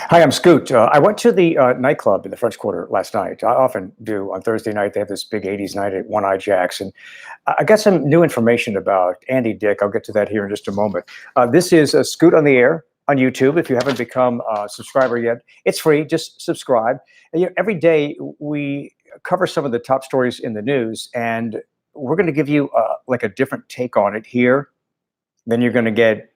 Hi, I'm Scoot. I went to the nightclub in the French Quarter last night. I often do on Thursday night. They have this big 80s night at One Eye Jacks. And I got some new information about Andy Dick. I'll get to that here in just a moment. This is Scoot on the Air on YouTube. If you haven't become a subscriber yet, it's free. Just subscribe. And, every day we cover some of the top stories in the news, and we're going to give you like a different take on it here than you're going to get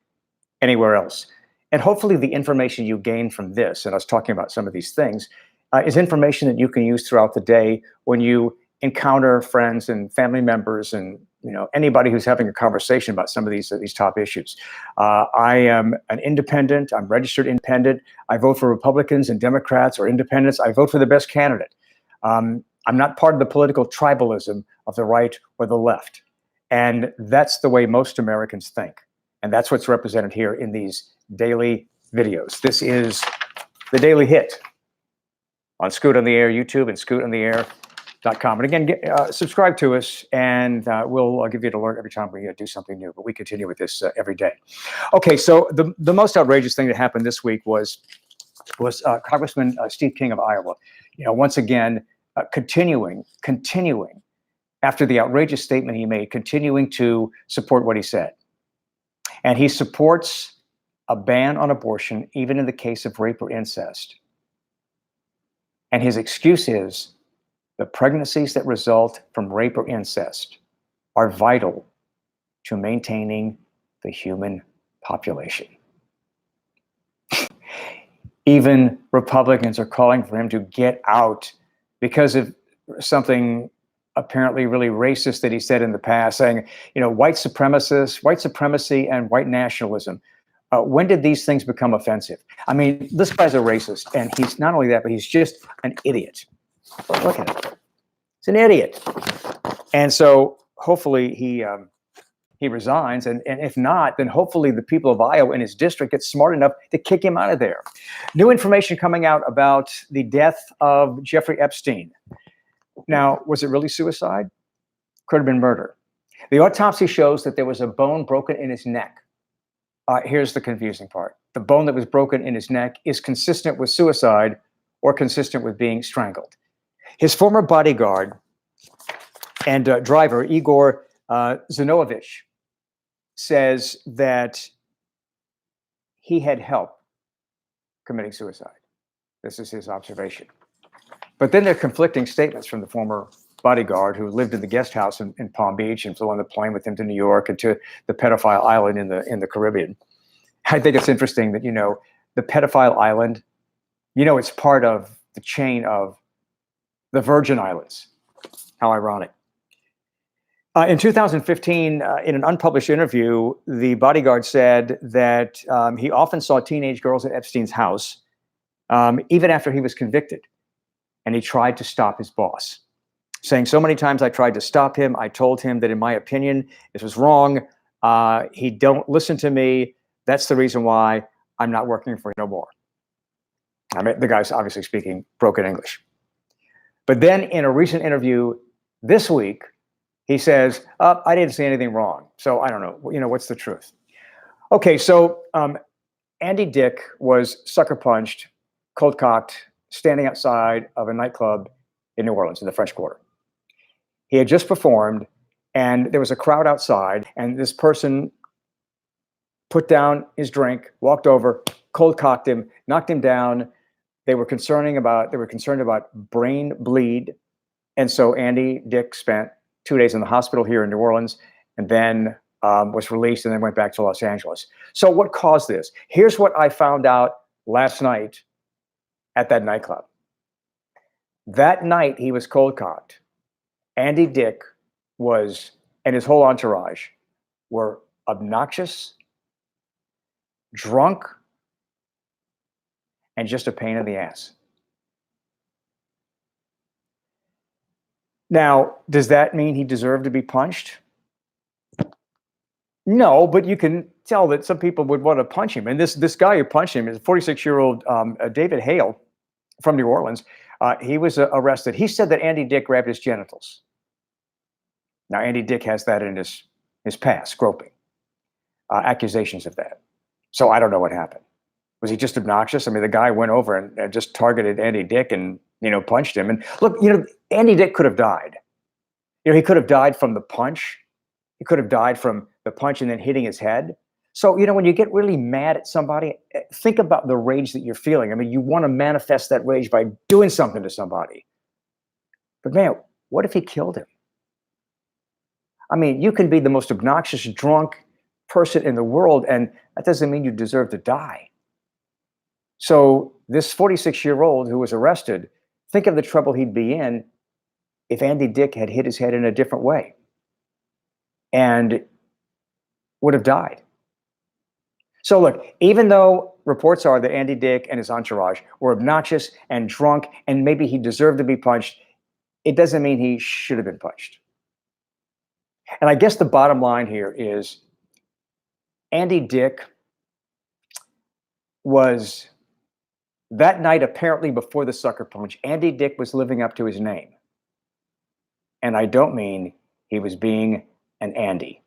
anywhere else. And hopefully the information you gain from this, and us talking about some of these things, is information that you can use throughout the day when you encounter friends and family members and anybody who's having a conversation about some of these top issues. I am an independent. I'm registered independent. I vote for Republicans and Democrats or independents. I vote for the best candidate. I'm not part of the political tribalism of the right or the left. And that's the way most Americans think. And that's what's represented here in these daily videos. This is the Daily Hit on Scoot on the Air YouTube and scootontheair.com. And again, subscribe to us, and we'll give you an alert every time we do something new. But we continue with this every day. Okay, so the most outrageous thing that happened this week was Congressman Steve King of Iowa. Once again, continuing after the outrageous statement he made, continuing to support what he said. And he supports a ban on abortion, even in the case of rape or incest. And his excuse is the pregnancies that result from rape or incest are vital to maintaining the human population. Even Republicans are calling for him to get out because of something apparently really racist that he said in the past, saying, white supremacy and white nationalism. When did these things become offensive? I mean, this guy's a racist, and he's not only that, but he's just an idiot. Look at him. He's an idiot. And so hopefully he resigns, and if not, then hopefully the people of Iowa in his district get smart enough to kick him out of there. New information coming out about the death of Jeffrey Epstein. Now, was it really suicide? Could have been murder. The autopsy shows that there was a bone broken in his neck. Here's the confusing part. The bone that was broken in his neck is consistent with suicide or consistent with being strangled. His former bodyguard and driver, Igor Zinovich, says that he had help committing suicide. This is his observation. But then there are conflicting statements from the former bodyguard who lived in the guest house in Palm Beach and flew on the plane with him to New York and to the pedophile island in the Caribbean. I think it's interesting that, the pedophile island, it's part of the chain of the Virgin Islands. How ironic. In 2015, in an unpublished interview, the bodyguard said that he often saw teenage girls at Epstein's house, even after he was convicted. And he tried to stop his boss, saying, so many times I tried to stop him. I told him that, in my opinion, this was wrong. He don't listen to me. That's the reason why I'm not working for him no more. I mean, the guy's obviously speaking broken English. But then in a recent interview this week, he says, I didn't say anything wrong. So I don't know. What's the truth? Okay, so Andy Dick was sucker punched, cold cocked, standing outside of a nightclub in New Orleans in the French Quarter. He had just performed, and there was a crowd outside, and this person put down his drink, walked over, cold cocked him, knocked him down. They were concerned about brain bleed. And so Andy Dick spent 2 days in the hospital here in New Orleans, and then was released and then went back to Los Angeles. So what caused this? Here's what I found out last night at that nightclub. That night he was cold cocked. Andy Dick and his whole entourage were obnoxious, drunk, and just a pain in the ass. Now, does that mean he deserved to be punched? No, but you can tell that some people would want to punch him. And this guy who punched him is 46-year-old David Hale from New Orleans. He was arrested. He said that Andy Dick grabbed his genitals. Now, Andy Dick has that in his past, groping, accusations of that. So I don't know what happened. Was he just obnoxious? I mean, the guy went over and just targeted Andy Dick and, punched him. And look, Andy Dick could have died. He could have died from the punch. He could have died from the punch and then hitting his head. So, when you get really mad at somebody, think about the rage that you're feeling. I mean, you want to manifest that rage by doing something to somebody. But man, what if he killed him? I mean, you can be the most obnoxious, drunk person in the world, and that doesn't mean you deserve to die. So this 46-year-old who was arrested, think of the trouble he'd be in if Andy Dick had hit his head in a different way and would have died. So look, even though reports are that Andy Dick and his entourage were obnoxious and drunk and maybe he deserved to be punched, it doesn't mean he should have been punched. And I guess the bottom line here is Andy Dick was, that night, apparently before the sucker punch, Andy Dick was living up to his name. And I don't mean he was being an Andy.